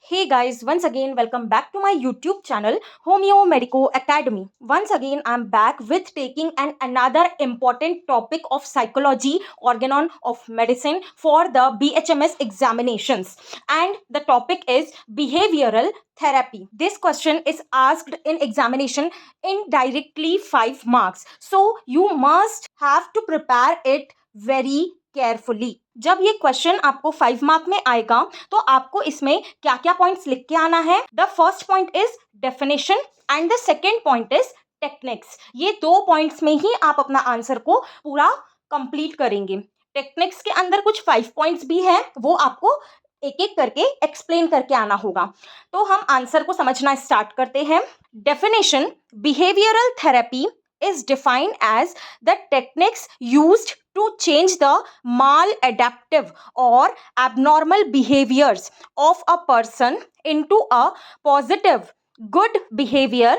Hey guys, once again, welcome back to my YouTube channel, Homeo Medico Academy. Once again, I'm back with taking another important topic of psychology, organon of medicine for the BHMS examinations. And the topic is behavioral therapy. This question is asked in examination in directly 5 marks. So you must have to prepare it very carefully. जब ये question आपको 5 mark में आएगा तो आपको इसमें क्या क्या पॉइंट्स लिख के आना है. The first point is definition and the second point is techniques. ये 2 पॉइंट्स में ही आप अपना आंसर को पूरा कंप्लीट करेंगे. टेक्निक्स के अंदर कुछ 5 पॉइंट्स भी हैं, वो आपको एक एक करके एक्सप्लेन करके आना होगा. तो हम आंसर को समझना स्टार्ट करते हैं. Definition: behavioural therapy is defined as the techniques used to change the maladaptive or abnormal behaviors of a person into a positive good behavior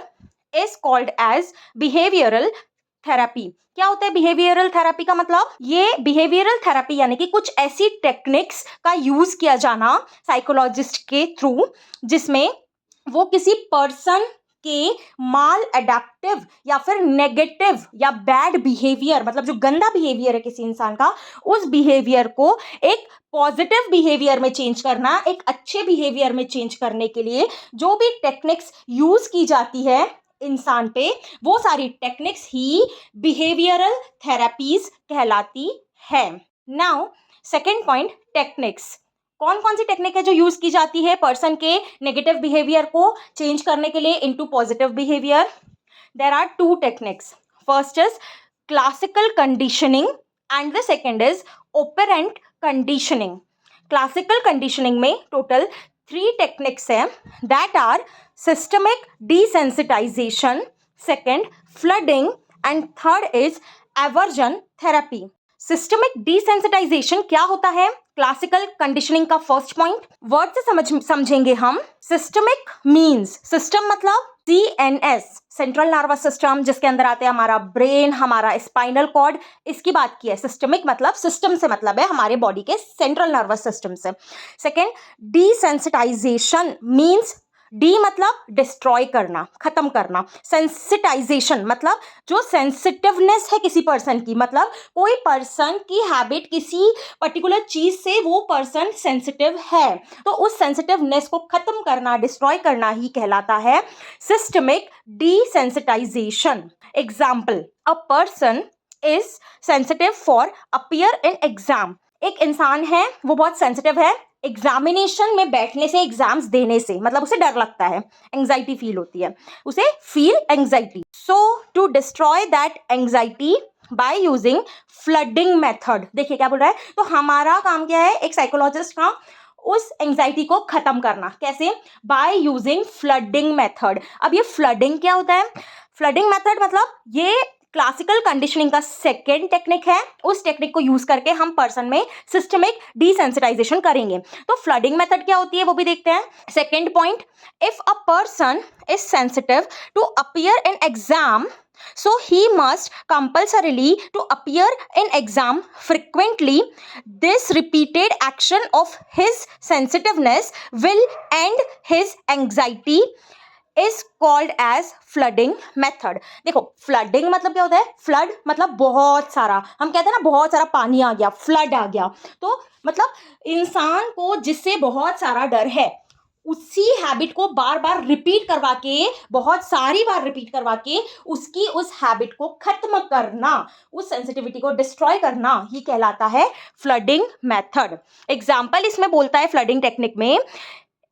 is called as behavioral therapy. क्या होता है behavioural therapy का मतलब? ये behavioural therapy यानी कि कुछ ऐसी टेक्निक्स का यूज किया जाना साइकोलॉजिस्ट के थ्रू जिसमें वो किसी पर्सन के माल एडेप्टिव या फिर नेगेटिव या बैड बिहेवियर, मतलब जो गंदा बिहेवियर है किसी इंसान का, उस बिहेवियर को एक पॉजिटिव बिहेवियर में चेंज करना, एक अच्छे बिहेवियर में चेंज करने के लिए जो भी टेक्निक्स यूज की जाती है इंसान पे, वो सारी टेक्निक्स ही बिहेवियरल थेरेपीज कहलाती है. Now second point, techniques. कौन कौन सी टेक्निक है जो यूज की जाती है पर्सन के नेगेटिव बिहेवियर को चेंज करने के लिए into positive behavior? There are 2 techniques. First is classical conditioning and the second is operant conditioning. Classical conditioning में टोटल 3 टेक्निक्स हैं. That are systemic desensitization, second flooding and third is aversion therapy. Systemic desensitization क्या होता है? Classical conditioning का first point word से समझेंगे हम. Systemic means, system मतलब CNS, सेंट्रल नर्वस सिस्टम, जिसके अंदर आते हैं हमारा ब्रेन, हमारा स्पाइनल कॉर्ड, इसकी बात की है. सिस्टमिक मतलब सिस्टम से मतलब है हमारे बॉडी के सेंट्रल नर्वस सिस्टम से. सेकेंड, डिसेंसिटाइजेशन मींस डी मतलब डिस्ट्रॉय करना, खत्म करना. सेंसिटाइजेशन मतलब जो सेंसिटिवनेस है किसी पर्सन की, मतलब कोई पर्सन की हैबिट किसी पर्टिकुलर चीज से वो पर्सन सेंसिटिव है, तो उस सेंसिटिवनेस को खत्म करना, डिस्ट्रॉय करना ही कहलाता है systemic desensitization. Example: a person is sensitive for appear in exam. एक इंसान है वो बहुत सेंसिटिव है एग्जामिनेशन में बैठने से, एग्जाम्स देने से, मतलब उसे डर लगता है, एंग्जाइटी फील होती है, उसे feel anxiety. So to destroy that anxiety by using flooding method. देखिए क्या बोल रहा है, तो हमारा काम क्या है एक साइकोलॉजिस्ट का, उस एंग्जाइटी को खत्म करना. कैसे? Bye using flooding method. अब ये फ्लडिंग क्या होता है? फ्लडिंग मेथड मतलब ये क्लासिकल कंडीशनिंग का सेकेंड टेक्निक है. उस टेक्निक को यूज करके हम पर्सन में सिस्टमिक डिसेंसिटाइजेशन करेंगे. तो फ्लडिंग मेथड क्या होती है वो भी देखते हैं. Second point, if a person is sensitive to appear in exam, so he must compulsorily to appear in exam frequently. This repeated action of his sensitiveness will end his anxiety is called as flooding method. देखो flooding मतलब क्या होता है? Flood मतलब बहुत सारा, हम कहते हैं ना बहुत सारा पानी आ गया, फ्लड आ गया. तो मतलब इंसान को जिससे बहुत सारा डर है उसी हैबिट को बार बार रिपीट करवा के, बहुत सारी बार रिपीट करवा के उसकी उस हैबिट को खत्म करना, उस सेंसिटिविटी को डिस्ट्रॉय करना ही कहलाता है फ्लडिंग मेथड. एग्जाम्पल इसमें बोलता है फ्लडिंग टेक्निक में,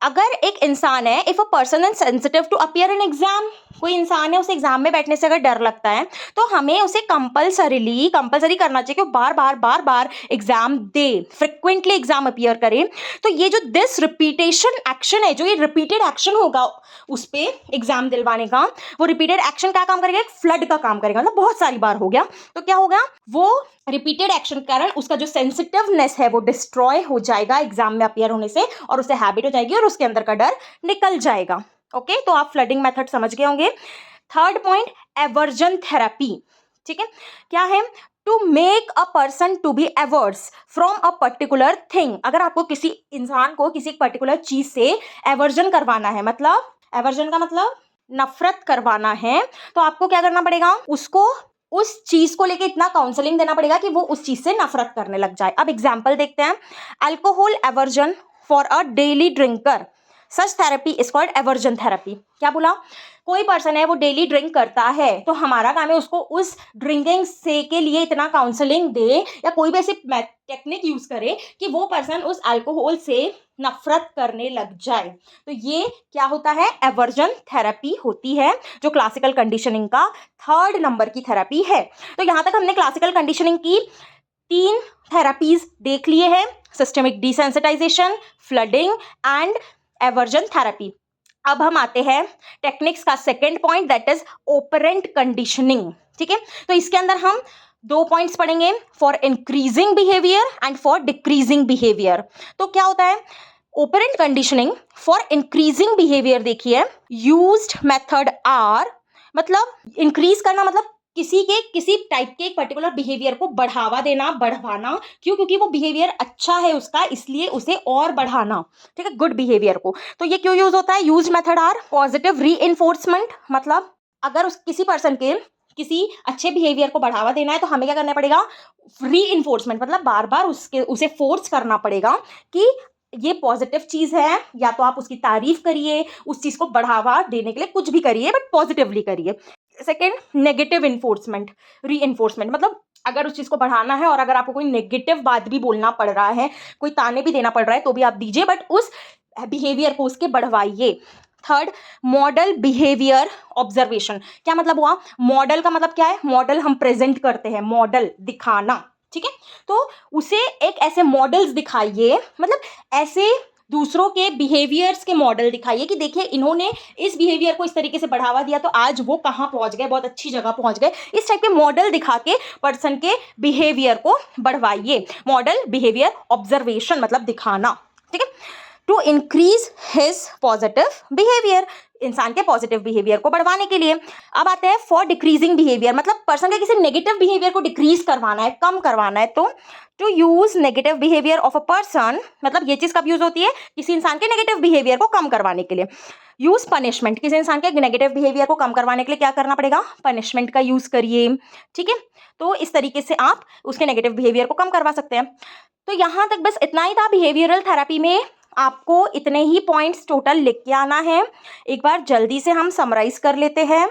अगर एक इंसान है, if a person is sensitive to appear in exam, कोई इंसान है उसे एग्जाम में बैठने से अगर डर लगता है तो हमें उसे कंपलसरी करना चाहिए कि वो बार बार एग्जाम दे, फ्रिक्वेंटली एग्जाम अपीयर करे. तो ये जो दिस रिपीटेशन एक्शन है, जो ये रिपीटेड एक्शन होगा उस पर एग्जाम दिलवाने का, वो रिपीटेड एक्शन क्या काम करेगा? एक फ्लड का काम करेगा, मतलब बहुत सारी बार हो गया. तो क्या होगा? वो रिपीटेड एक्शन के कारण उसका जो सेंसिटिवनेस है वो डिस्ट्रॉय हो जाएगा एग्जाम में अपीयर होने से, और उसे हैबिट हो जाएगी और उसके अंदर का डर निकल जाएगा. ओके, तो आप फ्लडिंग मेथड समझ गए होंगे. Third point, aversion therapy. ठीक है, क्या है? To make a person to be averse from a particular thing. अगर आपको किसी इंसान को किसी पर्टिकुलर चीज से एवर्जन करवाना है, मतलब एवर्जन का मतलब नफरत करवाना है, तो आपको क्या करना पड़ेगा, उसको उस चीज को लेके इतना काउंसलिंग देना पड़ेगा कि वो उस चीज से नफरत करने लग जाए। अब एग्जाम्पल देखते हैं। Alcohol aversion for a daily drinker, such therapy is called aversion therapy. क्या बोला, कोई पर्सन है वो डेली ड्रिंक करता है, तो हमारा काम है उसको उस ड्रिंकिंग से के लिए इतना काउंसलिंग दे या कोई भी ऐसी टेक्निक यूज करे कि वो पर्सन उस अल्कोहल से नफरत करने लग जाए। तो ये क्या होता है, एवर्जन थेरेपी होती है, जो क्लासिकल कंडीशनिंग का 3rd नंबर की थेरेपी है। तो यहां तक हमने क्लासिकल कंडीशनिंग की 3 थेरेपीज देख लिए हैं, systemic desensitization, flooding and aversion therapy. अब हम आते हैं टेक्निक्स का second point, that is operant conditioning. ठीक है, तो इसके अंदर हम 2 पॉइंट्स पढ़ेंगे, for increasing behavior and for decreasing behavior. तो क्या होता है operant conditioning for increasing behavior? देखिए, यूज्ड मेथड आर, मतलब इंक्रीज करना, मतलब किसी टाइप के एक पर्टिकुलर बिहेवियर को बढ़ावा देना, बढ़वाना। क्यों? क्योंकि वो बिहेवियर अच्छा है उसका, इसलिए उसे और बढ़ाना। ठीक है, गुड बिहेवियर को। तो ये क्यों यूज होता है? यूज मेथड आर पॉजिटिव री-इन्फोर्समेंट, मतलब अगर उस किसी पर्सन के किसी अच्छे बिहेवियर को बढ़ावा देना है तो हमें क्या करना पड़ेगा, री-इन्फोर्समेंट, मतलब बार बार उसे फोर्स करना पड़ेगा कि ये पॉजिटिव चीज है, या तो आप उसकी तारीफ करिए, उस चीज को बढ़ावा देने के लिए कुछ भी करिए, बट पॉजिटिवली करिए। सेकेंड, नेगेटिव इन्फोर्समेंट, री इन्फोर्समेंट, मतलब अगर उस चीज को बढ़ाना है और अगर आपको कोई नेगेटिव बात भी बोलना पड़ रहा है, कोई ताने भी देना पड़ रहा है, तो भी आप दीजिए, बट उस बिहेवियर को उसके बढ़वाइए। Third, model behaviour observation. क्या मतलब हुआ? मॉडल का मतलब क्या है? मॉडल हम प्रेजेंट करते हैं, मॉडल दिखाना। ठीक है, तो उसे एक ऐसे मॉडल्स दिखाइए, मतलब ऐसे दूसरों के बिहेवियर्स के मॉडल दिखाइए कि देखिए इन्होंने इस बिहेवियर को इस तरीके से बढ़ावा दिया तो आज वो कहाँ पहुंच गए, बहुत अच्छी जगह पहुंच गए। इस टाइप के मॉडल दिखा के पर्सन के बिहेवियर को बढ़वाइए। मॉडल बिहेवियर ऑब्जर्वेशन मतलब दिखाना। ठीक है, to increase his positive behavior, इंसान के पॉजिटिव बिहेवियर को बढ़वाने के लिए। अब आते हैं फॉर डिक्रीजिंग बिहेवियर, मतलब पर्सन के किसी नेगेटिव बिहेवियर को डिक्रीज करवाना है, कम करवाना है, तो to use negative behavior of a person, मतलब ये चीज कब यूज होती है? किसी इंसान के नेगेटिव बिहेवियर को कम करवाने के लिए। यूज पनिशमेंट, किसी इंसान के नेगेटिव बिहेवियर को कम करवाने के लिए क्या करना पड़ेगा? पनिशमेंट का यूज करिए। ठीक है, तो इस तरीके से आप उसके नेगेटिव बिहेवियर को कम करवा सकते हैं। तो यहां तक बस इतना ही था बिहेवियरल थेरेपी में। आपको इतने ही पॉइंट्स टोटल लिख के आना है। एक बार जल्दी से हम समराइज कर लेते हैं।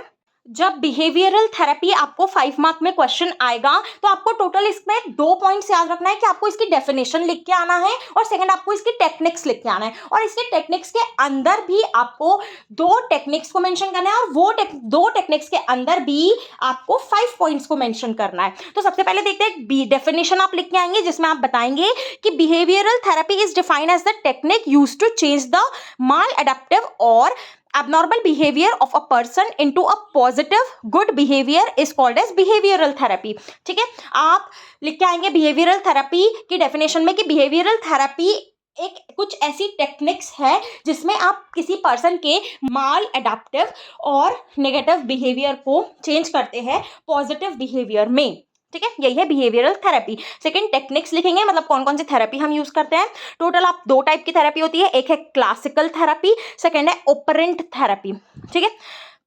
जब बिहेवियरल थेरेपी आपको 5 मार्क में क्वेश्चन आएगा तो आपको टोटल इसमें 2 पॉइंट्स याद रखना है कि आपको इसकी डेफिनेशन लिख के आना है और सेकंड आपको इसकी टेक्निक्स लिख के आना है, और इसके टेक्निक्स के अंदर भी आपको 2 टेक्निक्स को मेंशन करना है और वो 2 टेक्निक्स के अंदर भी आपको 5 पॉइंट्स को मेंशन करना है। तो सबसे पहले देखते हैं डेफिनेशन आप लिख के आएंगे जिसमें आप बताएंगे कि behavioral therapy is defined as the technique used to change the maladaptive और abnormal behavior of a person into a positive good behavior is called as behavioral therapy। ठीक है, आप लिख के आएंगे behavioral therapy की डेफिनेशन में कि behavioral therapy एक कुछ ऐसी टेक्निक्स है जिसमें आप किसी पर्सन के माल एडाप्टिव और नेगेटिव बिहेवियर को चेंज करते हैं पॉजिटिव बिहेवियर में। ठीक है, यही है बिहेवियरल थेरेपी। सेकंड, टेक्निक्स लिखेंगे, मतलब कौन कौन सी थेरेपी हम यूज करते हैं। टोटल आप 2 टाइप की थेरेपी होती है, एक है क्लासिकल थेरेपी, सेकंड है ओपरेंट थेरेपी। ठीक है,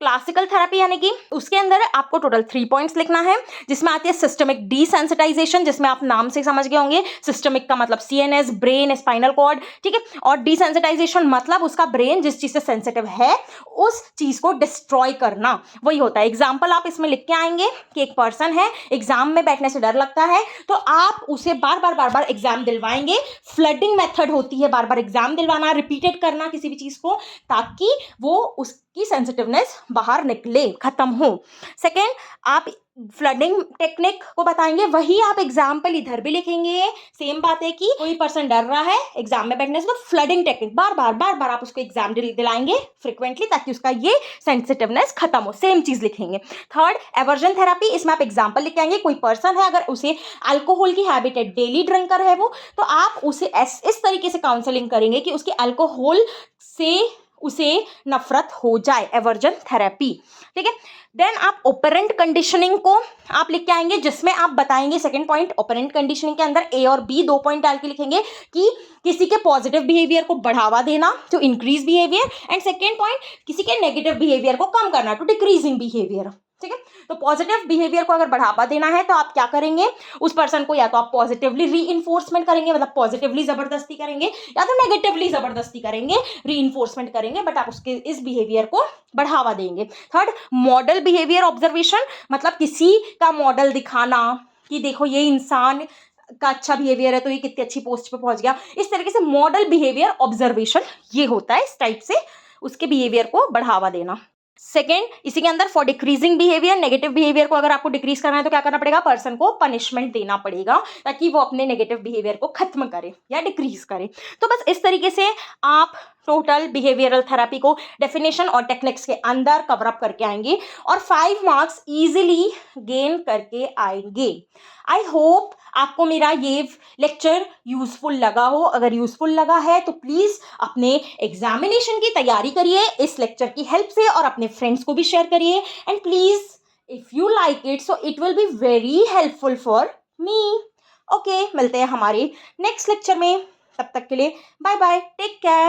क्लासिकल थेरेपी यानी कि उसके अंदर आपको टोटल 3 पॉइंट्स लिखना है, जिसमें आती है सिस्टमिक डिसेंसिटाइजेशन, जिसमें आप नाम से समझ गए होंगे, सिस्टमिक का मतलब सीएनएस, ब्रेन, स्पाइनल कॉर्ड। ठीक है, और डिसेंसिटाइजेशन मतलब उसका ब्रेन जिस चीज से सेंसिटिव है उस चीज को डिस्ट्रॉय करना, वही होता है। एग्जाम्पल आप इसमें लिख के आएंगे कि एक पर्सन है, एग्जाम में बैठने से डर लगता है, तो आप उसे बार बार एग्जाम दिलवाएंगे। फ्लडिंग मेथड होती है बार बार एग्जाम दिलवाना, रिपीटेड करना किसी भी चीज को, ताकि वो उसकी सेंसिटिवनेस बाहर निकले, खत्म हो। सेकेंड, आप फ्लडिंग टेक्निक को बताएंगे, वही आप एग्जाम्पल इधर भी लिखेंगे। सेम बात है कि कोई पर्सन डर रहा है एग्जाम में बैठने से, तो फ्लडिंग टेक्निक बार बार आप उसको एग्जाम दिलाएंगे फ्रिक्वेंटली, ताकि उसका ये सेंसिटिवनेस खत्म हो। सेम चीज लिखेंगे। थर्ड, एवर्जन थेरेपी, इसमें आप एग्जाम्पल लिख के आएंगे। कोई पर्सन है, अगर उसे अल्कोहल की हैबिट है, डेली ड्रिंकर है वो, तो आप उसे इस तरीके से काउंसलिंग करेंगे कि उसकी अल्कोहल से उसे नफरत हो जाए, एवर्जन थेरेपी। ठीक है, देन आप ओपेरेंट कंडीशनिंग को आप लिख के आएंगे, जिसमें आप बताएंगे सेकंड पॉइंट, ओपेरेंट कंडीशनिंग के अंदर ए और बी 2 पॉइंट डाल के लिखेंगे कि किसी के पॉजिटिव बिहेवियर को बढ़ावा देना, to increase behavior, and second point किसी के नेगेटिव बिहेवियर को कम करना, टू डिक्रीजिंग बिहेवियर। ठीक है, तो पॉजिटिव बिहेवियर को अगर बढ़ावा देना है तो आप क्या करेंगे, उस पर्सन को या तो आप पॉजिटिवली री करेंगे, मतलब पॉजिटिवली जबरदस्ती करेंगे, या तो नेगेटिवली जबरदस्ती करेंगे, री करेंगे, बट आप उसके इस बिहेवियर को बढ़ावा देंगे। थर्ड, मॉडल बिहेवियर ऑब्जर्वेशन, मतलब किसी का मॉडल दिखाना कि देखो ये इंसान का अच्छा बिहेवियर है तो ये कितनी अच्छी पोस्ट पे पहुंच गया, इस तरीके से मॉडल बिहेवियर ऑब्जर्वेशन ये होता है, इस टाइप से उसके बिहेवियर को बढ़ावा देना। सेकेंड, इसी के अंदर for decreasing behaviour, negative behaviour को अगर आपको डिक्रीज करना है तो क्या करना पड़ेगा, पर्सन को पनिशमेंट देना पड़ेगा ताकि वो अपने नेगेटिव बिहेवियर को खत्म करे या डिक्रीज करे। तो बस इस तरीके से आप टोटल बिहेवियरल थेरेपी को डेफिनेशन और टेक्निक्स के अंदर कवर अप करके आएंगे और 5 मार्क्स इजीली गेन करके आएंगे। आई होप आपको मेरा ये लेक्चर यूजफुल लगा हो। अगर यूजफुल लगा है तो प्लीज अपने एग्जामिनेशन की तैयारी करिए इस लेक्चर की हेल्प से और अपने फ्रेंड्स को भी शेयर करिए, and please if you like it so it will be very helpful for me. Okay, मिलते हैं हमारे नेक्स्ट लेक्चर में, तब तक के लिए बाय बाय, टेक केयर।